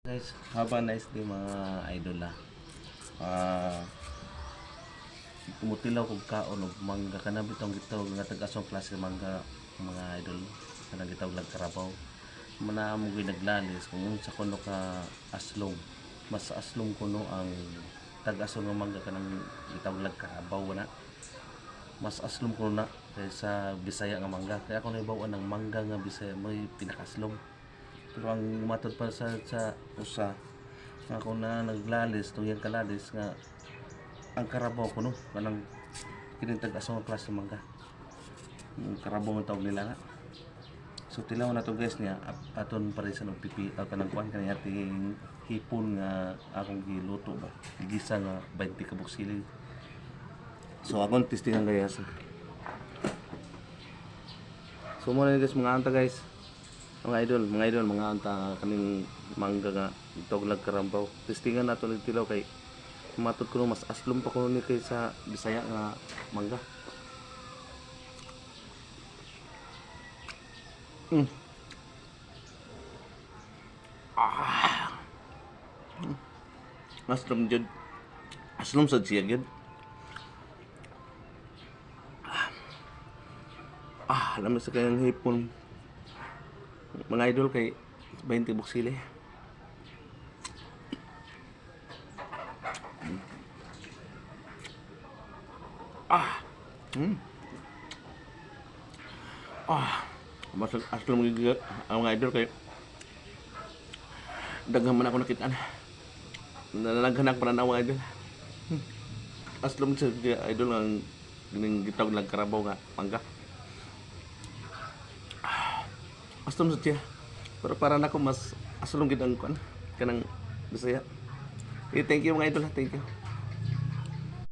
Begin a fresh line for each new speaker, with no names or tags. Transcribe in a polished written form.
Guys, have a nice day mga idol ah. Ah, tumutilaw kog kaon og mangga kana bitong gitawag nga tag-asong klase mangga mga idol. Kana gitawag lag karabaw. Mana mo ginaglalis kung unsa kuno ka aslom. Mas aslom kuno ang tag-asong nga mangga kanang gitawag lag karabaw na. Mas aslom kuno na kaysa Bisaya nga mangga. Kaya ako naibawan ng mangga nga Bisaya may pinakaslom. Pero ang matod pa sa usa nga ako na naglalis tuyang kalalis nga ang karabaw ko no kanang kining tag-asong nga klase mangga. Ang karabaw ang tawag nila nga. So tilaw na to guys niya aton pa rin sa nagpipi kanang kuan kanang ating hipon nga akong giluto ba. Gisa nga 20 ka buksili. So akong testingan guys. So mo na guys mga anta guys. Mga idol, mga anta kaning mangga nga itog lag karambaw. Testingan nato ning tilaw kay matud ko mas aslom pa ko ni kay sa Bisaya nga mangga. Ah. Aslom jud. Aslom sad siya jud. Alam sa kayang hipon. Mga idol kay 20 buksili. Mas aslom gyud ang mga idol kay daghan man ako nakitaan. Nalaghan ako pananaw mga idol. Aslom sa idol ang gining gitawag lag karabaw nga mangga. Aslom sa siya. Pero para nako mas aslom gid ang kuan kanang Bisaya. Thank you mga idol, thank you.